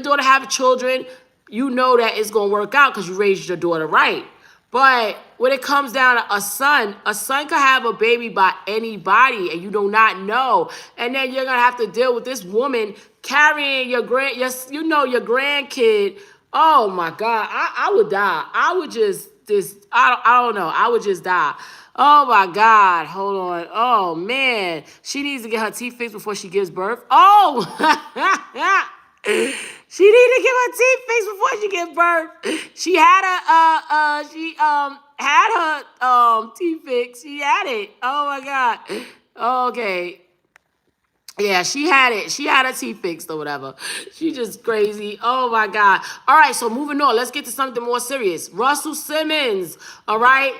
daughter have children, you know that it's going to work out because you raised your daughter right. But when it comes down to a son could have a baby by anybody, and you do not know. And then you're going to have to deal with this woman carrying your grandkid. Oh, my God. I would die. I would I don't know. I would just die. Oh, my God. Hold on. Oh, man. She needs to get her teeth fixed before she gives birth. Oh, she need to get her teeth fixed before she gives birth. She had her teeth fixed. She had it. Oh my God. Okay. Yeah, she had it. She had her teeth fixed or whatever. She just crazy. Oh my God. All right, so moving on. Let's get to something more serious. Russell Simmons, all right,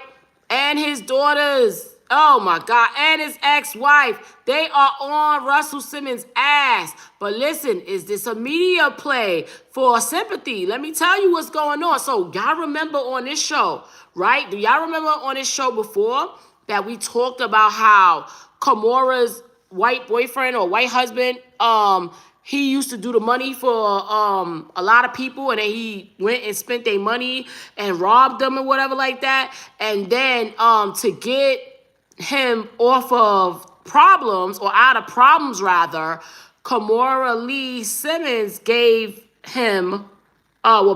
and his daughters. Oh my God, and his ex-wife. They are on Russell Simmons' ass. But listen, is this a media play for sympathy? Let me tell you what's going on. So y'all remember on this show, right? Do y'all remember on this show before that we talked about how Kamora's white boyfriend or white husband, he used to do the money for a lot of people, and then he went and spent their money and robbed them or whatever like that. And then to get him off of problems, or out of problems rather, Kamora Lee Simmons gave him,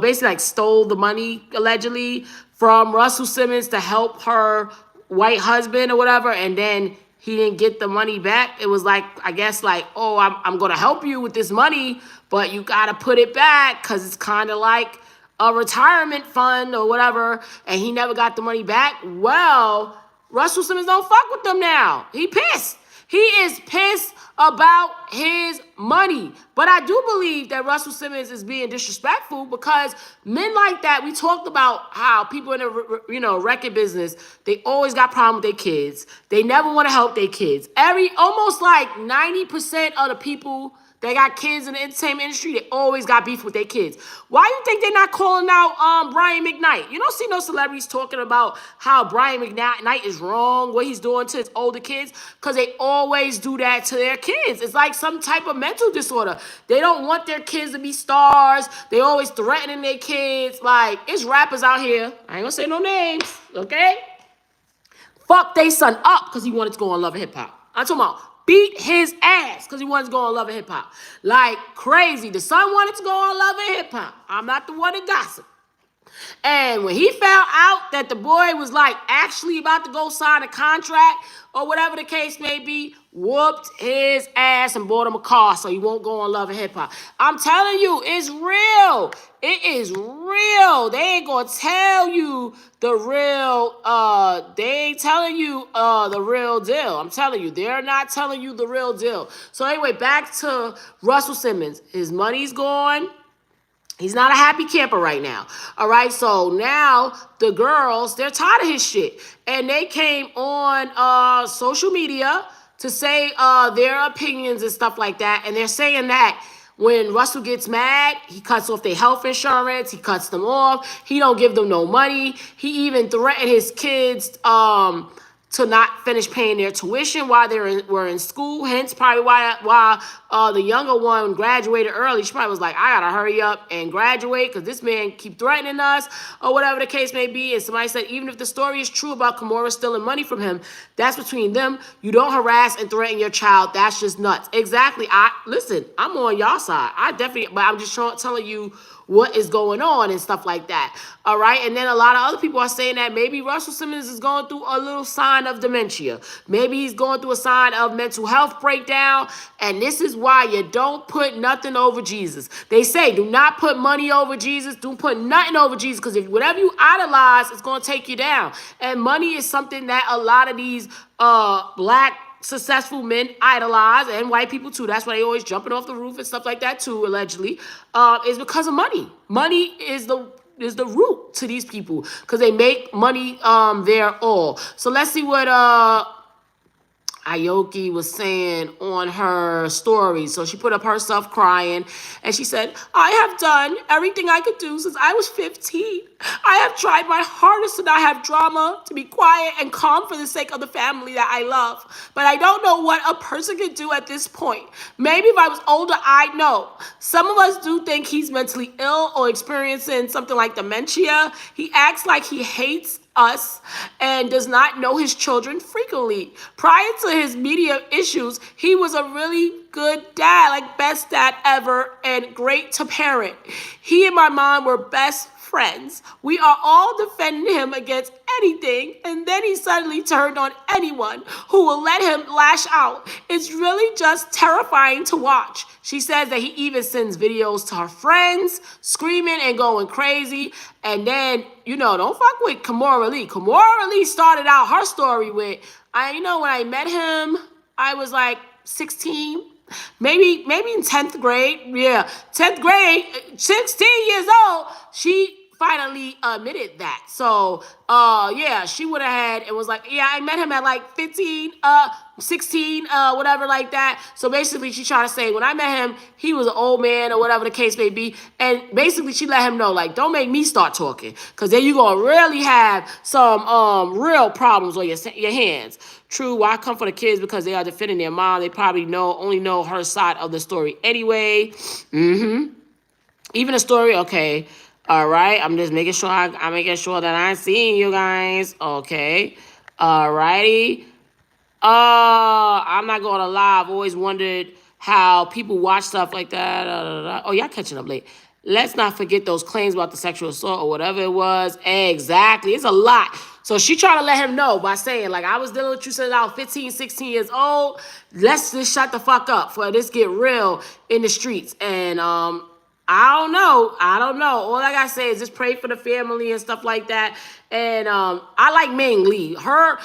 basically like stole the money allegedly from Russell Simmons to help her white husband or whatever, and then he didn't get the money back. It was like, I guess like, oh, I'm going to help you with this money, but you got to put it back because it's kind of like a retirement fund or whatever, and he never got the money back. Well, Russell Simmons don't fuck with them now. He pissed. He is pissed about his money. But I do believe that Russell Simmons is being disrespectful, because men like that, we talked about how people in the record business, they always got problems with their kids. They never want to help their kids. Almost like 90% of the people that got kids in the entertainment industry, they always got beef with their kids. Why you think they're not calling out Brian McKnight? You don't see no celebrities talking about how Brian McKnight is wrong, what he's doing to his older kids, because they always do that to their kids. It's like some type of mental disorder. They don't want their kids to be stars. They always threatening their kids. Like, it's rappers out here, I ain't gonna say no names, okay? Fuck they son up because he wanted to go on Love and Hip Hop. I'm talking about beat his ass because he wanted to go on Love and Hip Hop. Like crazy. The son wanted to go on Love and Hip Hop. I'm not the one to gossip. And when he found out that the boy was like actually about to go sign a contract or whatever the case may be, whooped his ass and bought him a car so he won't go on Love and Hip Hop. I'm telling you, it's real. It is real. They ain't gonna tell you the real, they ain't telling you the real deal. I'm telling you, they're not telling you the real deal. So anyway, back to Russell Simmons. His money's gone. He's not a happy camper right now. All right. So now the girls, they're tired of his shit. And they came on social media to say their opinions and stuff like that. And they're saying that when Russell gets mad, he cuts off their health insurance, he cuts them off, he don't give them no money. He even threatened his kids to not finish paying their tuition while were in school. Hence, probably why the younger one graduated early. She probably was like, I gotta hurry up and graduate because this man keep threatening us or whatever the case may be. And somebody said, even if the story is true about Kimora stealing money from him, that's between them. You don't harass and threaten your child. That's just nuts. Exactly. Listen, I'm on y'all side. I definitely, but I'm just telling you what is going on and stuff like that. All right. And then a lot of other people are saying that maybe Russell Simmons is going through a little sign of dementia. Maybe he's going through a sign of mental health breakdown. And this is why you don't put nothing over Jesus. They say do not put money over Jesus. Don't put nothing over Jesus, because if whatever you idolize, it's going to take you down. And money is something that a lot of these black successful men idolize, and white people too. That's why they always jumping off the roof and stuff like that too, allegedly, is because of money. Money is the root to these people because they make money their all. So let's see what Aoki was saying on her story. So she put up herself crying and she said, I have done everything I could do since I was 15. I have tried my hardest to not have drama, to be quiet and calm for the sake of the family that I love. But I don't know what a person can do at this point. Maybe if I was older, I'd know. Some of us do think he's mentally ill or experiencing something like dementia. He acts like he hates us and does not know his children frequently. Prior to his media issues, he was a really good dad, like best dad ever and great to parent. He and my mom were best friends. We are all defending him against anything, and then he suddenly turned on anyone who will let him lash out. It's really just terrifying to watch. She says that he even sends videos to her friends, screaming and going crazy. And then, don't fuck with Kimora Lee. Kimora Lee started out her story with, when I met him, I was like 16. Maybe in 10th grade. Yeah, 10th grade, 16 years old. She finally admitted that. So, she would have had, it was like, I met him at like 15, 16, whatever like that. So basically she tried to say, when I met him, he was an old man or whatever the case may be. And basically she let him know, like, don't make me start talking, because then you're going to really have some real problems on your hands. True, why come for the kids? Because they are defending their mom. They probably only know her side of the story anyway. Even a story, okay. All right, I'm just making sure I'm making sure that I'm seeing you guys. Okay. All righty. I'm not going to lie. I've always wondered how people watch stuff like that. Oh, y'all catching up late. Let's not forget those claims about the sexual assault or whatever it was. Exactly. It's a lot. So she tried to let him know by saying, like, I was dealing with you since I was 15, 16 years old. Let's just shut the fuck up for this get real in the streets. And I don't know. All I gotta say is just pray for the family and stuff like that. And I like Ming Lee. Her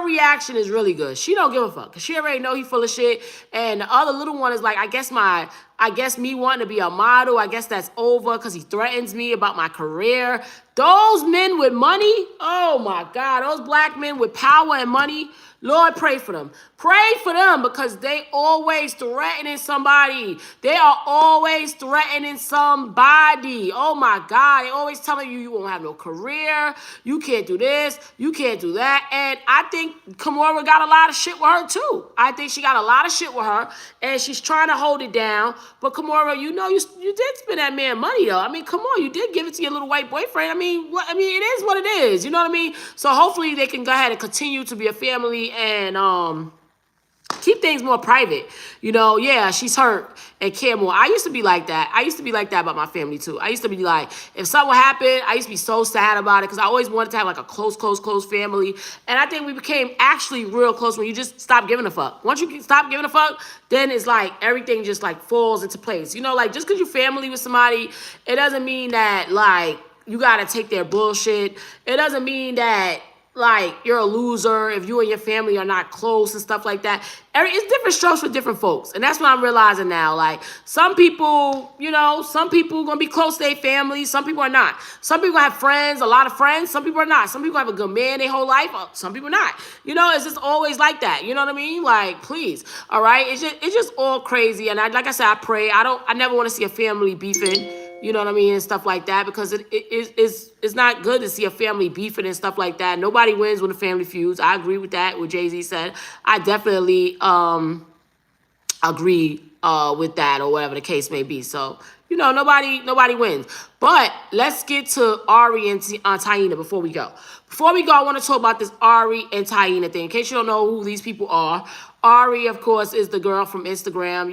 reaction is really good. She don't give a fuck, 'cause she already know he full of shit. And the other little one is like, I guess me wanting to be a model, I guess that's over because he threatens me about my career. Those men with money, oh my God, those black men with power and money, Lord, pray for them. Pray for them, because they always threatening somebody. They are always threatening somebody. Oh my God, they always telling you won't have no career. You can't do this. You can't do that. And I think Kimora got a lot of shit with her too. I think she got a lot of shit with her, and she's trying to hold it down. But Kimora, you did spend that man money though. I mean, come on, you did give it to your little white boyfriend. I mean, it is what it is. You know what I mean? So hopefully they can go ahead and continue to be a family and keep things more private. She's hurt and care more. I used to be like that. I used to be like that about my family too. I used to be like, if something happened, I used to be so sad about it because I always wanted to have like a close family. And I think we became actually real close when you just stop giving a fuck. Once you stop giving a fuck, then it's like everything just like falls into place. Like just because you're family with somebody, it doesn't mean that like you got to take their bullshit. It doesn't mean that like you're a loser if you and your family are not close and stuff like that. It's different strokes for different folks, and that's what I'm realizing now. Like some people, some people gonna be close to their family, some people are not. Some people have friends, a lot of friends. Some people are not. Some people have a good man their whole life. Some people not. It's just always like that. You know what I mean? Like, please, all right. It's just all crazy. And like I said, I pray. I never want to see a family beefing. You know what I mean, and stuff like that, because it's not good to see a family beefing and stuff like that. Nobody wins when a family feuds. I agree with that, what Jay-Z said. I definitely agree with that, or whatever the case may be. So, nobody wins. But let's get to Ari and Taina before we go. Before we go, I want to talk about this Ari and Taina thing. In case you don't know who these people are, Ari, of course, is the girl from Instagram,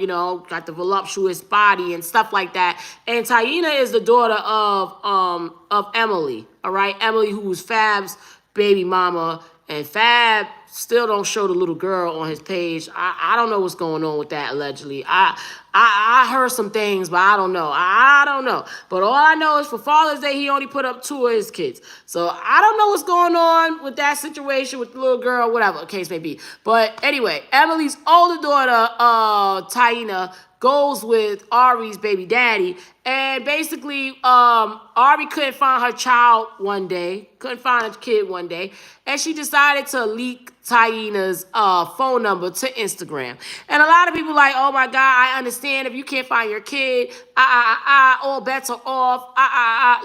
got the voluptuous body and stuff like that. And Taina is the daughter of Emily, all right? Emily, who was Fab's baby mama, and Fab still don't show the little girl on his page. I don't know what's going on with that, allegedly. I heard some things, but I don't know. I don't know. But all I know is for Father's Day, he only put up 2 of his kids. So I don't know what's going on with that situation with the little girl, whatever the case may be. But anyway, Emily's older daughter, Taina, goes with Ari's baby daddy. And basically, Ari couldn't find her child one day, couldn't find her kid one day, and she decided to leak Taina's phone number to Instagram. And a lot of people like, oh my God, I understand if you can't find your kid, all bets are off.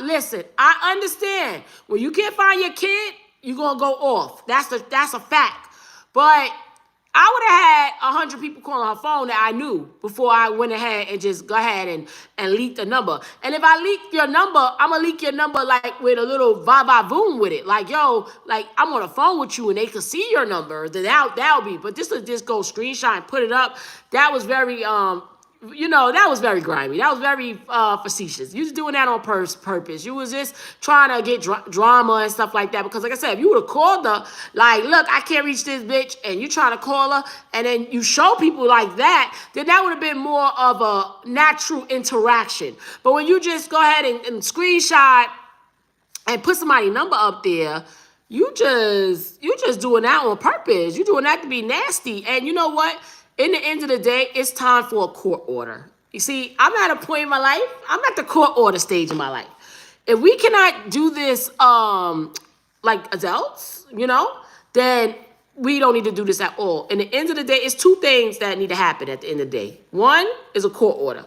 Listen, I understand. When you can't find your kid, you're gonna go off. That's a fact. But I would have had 100 people calling her phone that I knew before I went ahead and just go ahead and leak the number. And if I leak your number, I'm going to leak your number like with a little va-va-voom with it. Like, yo, like I'm on the phone with you and they can see your number. That'll be. But this will just go screenshot and put it up. That was very, that was very grimy. That was very facetious. You was doing that on purpose. You was just trying to get drama and stuff like that. Because like I said, if you would have called her, like, look, I can't reach this bitch, and you trying to call her, and then you show people like that, then that would have been more of a natural interaction. But when you just go ahead and screenshot and put somebody's number up there, you just doing that on purpose. You doing that to be nasty. And you know what? In the end of the day, it's time for a court order. You see, I'm at a point in my life, I'm at the court order stage in my life. If we cannot do this like adults, then we don't need to do this at all. In the end of the day, it's 2 things that need to happen at the end of the day. One is a court order.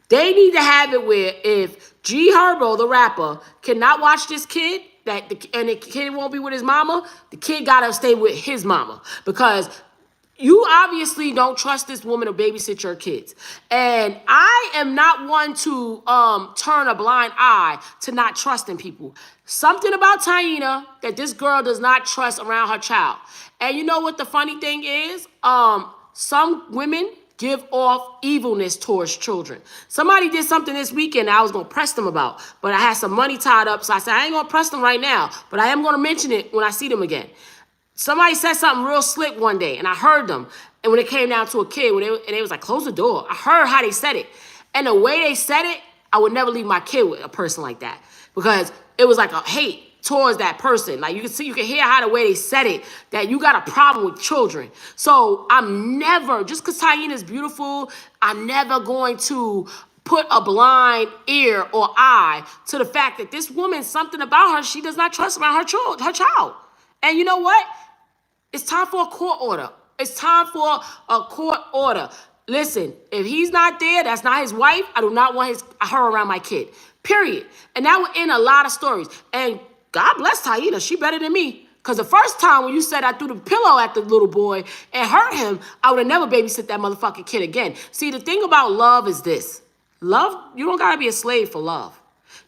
They need to have it where if G Herbo, the rapper, cannot watch this kid, and the kid won't be with his mama, the kid gotta stay with his mama. Because you obviously don't trust this woman to babysit your kids. And I am not one to turn a blind eye to not trusting people. Something about Taina that this girl does not trust around her child. And you know what the funny thing is? Some women give off evilness towards children. Somebody did something this weekend I was going to press them about, but I had some money tied up, so I said, I ain't going to press them right now, but I am going to mention it when I see them again. Somebody said something real slick one day, and I heard them. And when it came down to a kid, and they was like, close the door, I heard how they said it. And the way they said it, I would never leave my kid with a person like that. Because it was like a hate towards that person. Like you can hear how the way they said it, that you got a problem with children. So I'm never, just because Taina's beautiful, I'm never going to put a blind ear or eye to the fact that this woman, something about her, she does not trust about her child. And you know what? It's time for a court order. It's time for a court order. Listen, if he's not there, that's not his wife. I do not want her around my kid. Period. And that would end a lot of stories. And God bless Taina. She better than me. Because the first time when you said I threw the pillow at the little boy and hurt him, I would have never babysit that motherfucking kid again. See, the thing about love is this. Love, you don't got to be a slave for love.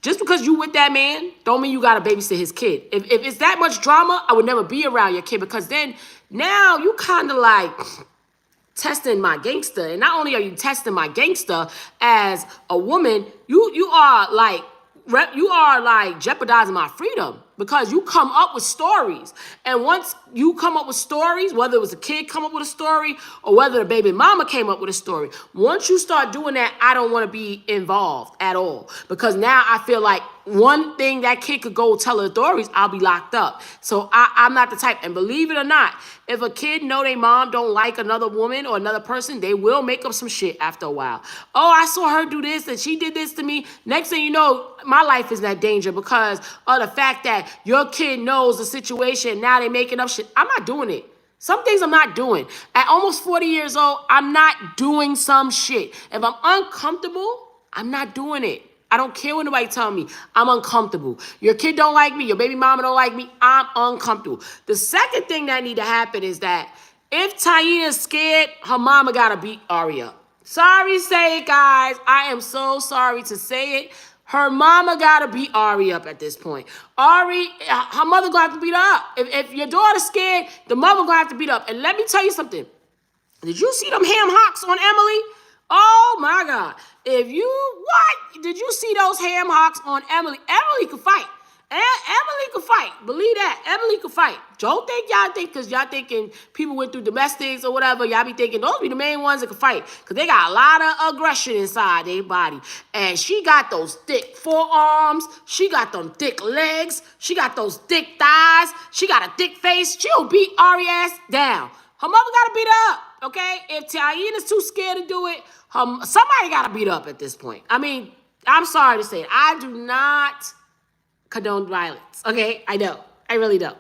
Just because you with that man, don't mean you got to babysit his kid. If it's that much drama, I would never be around your kid, because then now you kind of like testing my gangster. And not only are you testing my gangster as a woman, you are like jeopardizing my freedom. because you come up with stories. And once you come up with stories, whether it was a kid come up with a story or whether the baby mama came up with a story, once you start doing that, I don't want to be involved at all. Because now I feel like one thing that kid could go tell the authorities, I'll be locked up. So I'm not the type. And believe it or not, if a kid know their mom don't like another woman or another person, they will make up some shit after a while. Oh, I saw her do this and she did this to me. Next thing you know, my life is in that danger because of the fact that your kid knows the situation. Now they making up shit. I'm not doing it. Some things I'm not doing. At almost 40 years old, I'm not doing some shit. If I'm uncomfortable, I'm not doing it. I don't care what nobody tell me. I'm uncomfortable. Your kid don't like me. Your baby mama don't like me. I'm uncomfortable. The second thing that need to happen is that if Taina's scared, her mama gotta beat Ari up. Sorry to say it, guys. I am so sorry to say it. Her mama gotta beat Ari up at this point. Ari, her mother gonna have to beat her up. If your daughter's scared, the mother gonna have to beat her up. And let me tell you something. Did you see them ham hocks on Emily? Oh my God. Did you see those ham hocks on Emily? Emily could fight. Emily could fight. Believe that. Emily could fight. Don't think y'all think because y'all thinking people went through domestics or whatever. Y'all be thinking those be the main ones that can fight because they got a lot of aggression inside their body. And she got those thick forearms. She got them thick legs. She got those thick thighs. She got a thick face. She'll beat Ari ass down. Her mother got to beat her up, okay? If Taina's too scared to do it, somebody got to beat up at this point. I mean, I'm sorry to say it. I do not condone violence, okay? I don't. I really don't.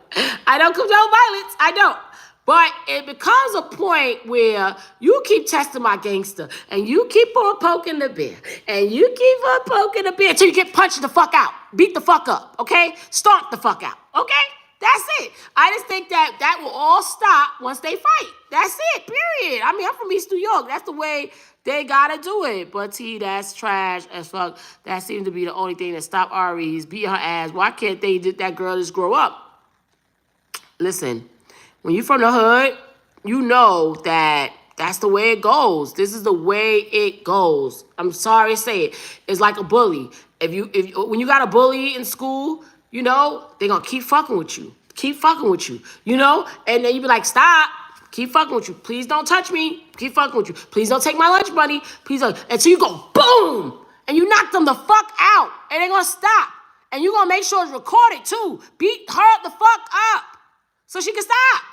I don't condone violence. I don't. But it becomes a point where you keep testing my gangster and you keep on poking the bear and you keep on poking the bear until you get punched the fuck out. Beat the fuck up, okay? Stomp the fuck out, okay? That's it. I just think that will all stop once they fight. That's it, period. I mean, I'm from East New York. That's the way they gotta do it. But T, that's trash as fuck. That seems to be the only thing that stopped Ari. He's beating her ass. Why can't that girl just grow up? Listen, when you from the hood, you know that that's the way it goes. This is the way it goes. I'm sorry to say it. It's like a bully. When you got a bully in school, you know, they're going to keep fucking with you. Keep fucking with you, you know? And then you be like, stop. Keep fucking with you. Please don't touch me. Keep fucking with you. Please don't take my lunch money. Please don't. Until you go boom. And you knock them the fuck out. And they're going to stop. And you're going to make sure it's recorded too. Beat her the fuck up. So she can stop.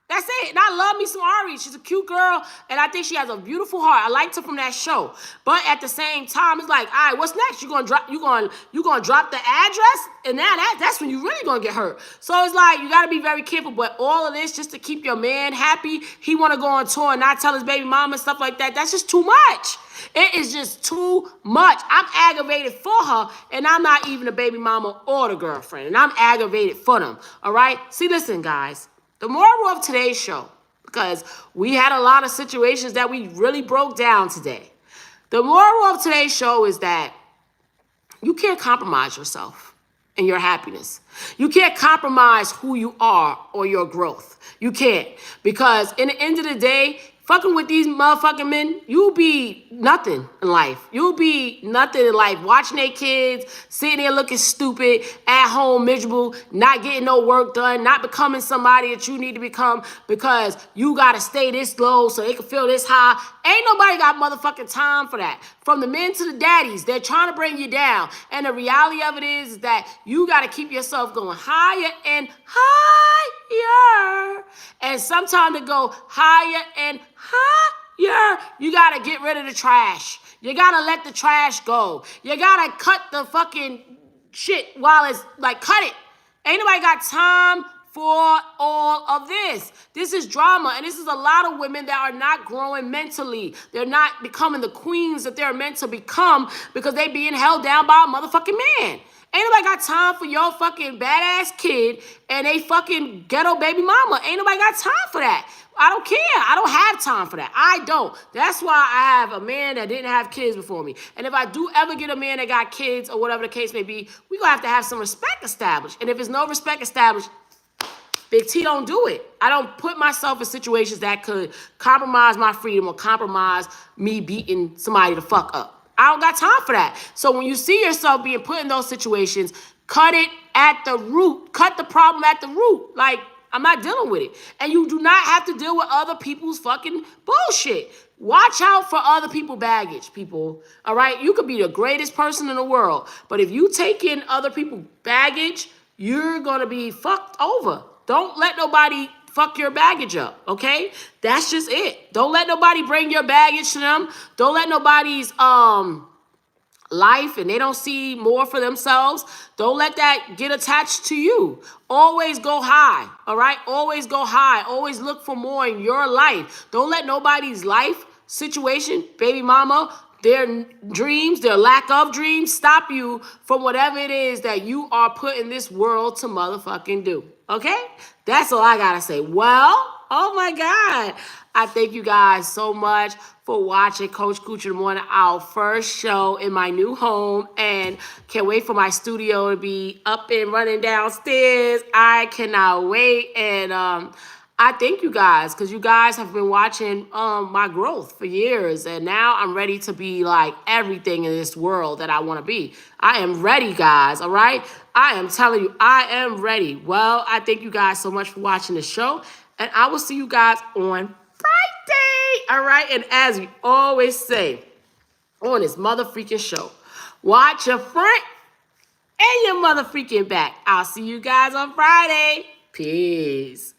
That's it. And I love me some Ari. She's a cute girl, and I think she has a beautiful heart. I liked her from that show. But at the same time, it's like, all right, what's next? You gonna drop the address, and now that's when you really gonna get hurt. So it's like you gotta be very careful. But all of this just to keep your man happy, he wanna go on tour and not tell his baby mama and stuff like that. That's just too much. It is just too much. I'm aggravated for her, and I'm not even a baby mama or the girlfriend, and I'm aggravated for them. All right. See, listen, guys. The moral of today's show, because we had a lot of situations that we really broke down today. The moral of today's show is that you can't compromise yourself and your happiness. You can't compromise who you are or your growth. You can't. Because in the end of the day, fucking with these motherfucking men, you'll be nothing in life. You'll be nothing in life. Watching their kids, sitting there looking stupid, at home miserable, not getting no work done, not becoming somebody that you need to become because you got to stay this low so they can feel this high. Ain't nobody got motherfucking time for that. From the men to the daddies, they're trying to bring you down. And the reality of it is that you got to keep yourself going higher and higher. And sometimes to go higher and higher, you got to get rid of the trash. You got to let the trash go. You got to cut the fucking shit while it's like, cut it. Ain't nobody got time for all of this. This is drama, and this is a lot of women that are not growing mentally. They're not becoming the queens that they're meant to become because they being held down by a motherfucking man. Ain't nobody got time for your fucking badass kid and a fucking ghetto baby mama. Ain't nobody got time for that. I don't care. I don't have time for that. I don't. That's why I have a man that didn't have kids before me. And if I do ever get a man that got kids or whatever the case may be, we're going to have some respect established. And if there's no respect established, Big T don't do it. I don't put myself in situations that could compromise my freedom or compromise me beating somebody the fuck up. I don't got time for that. So when you see yourself being put in those situations, cut it at the root. Cut the problem at the root. Like, I'm not dealing with it. And you do not have to deal with other people's fucking bullshit. Watch out for other people's baggage, people. All right? You could be the greatest person in the world, but if you take in other people's baggage, you're going to be fucked over. Don't let nobody fuck your baggage up, okay? That's just it. Don't let nobody bring your baggage to them. Don't let nobody's life and they don't see more for themselves. Don't let that get attached to you. Always go high, all right? Always go high. Always look for more in your life. Don't let nobody's life situation, baby mama, their dreams, their lack of dreams, stop you from whatever it is that you are put in this world to motherfucking do. Okay? That's all I gotta say. Well, oh my God. I thank you guys so much for watching Coach Cooch in the Morning, our first show in my new home. And can't wait for my studio to be up and running downstairs. I cannot wait. And I thank you guys because you guys have been watching my growth for years. And now I'm ready to be like everything in this world that I want to be. I am ready, guys, all right? I am telling you, I am ready. Well, I thank you guys so much for watching the show. And I will see you guys on Friday, all right? And as we always say on this mother-freaking show, watch your front and your mother-freaking back. I'll see you guys on Friday. Peace.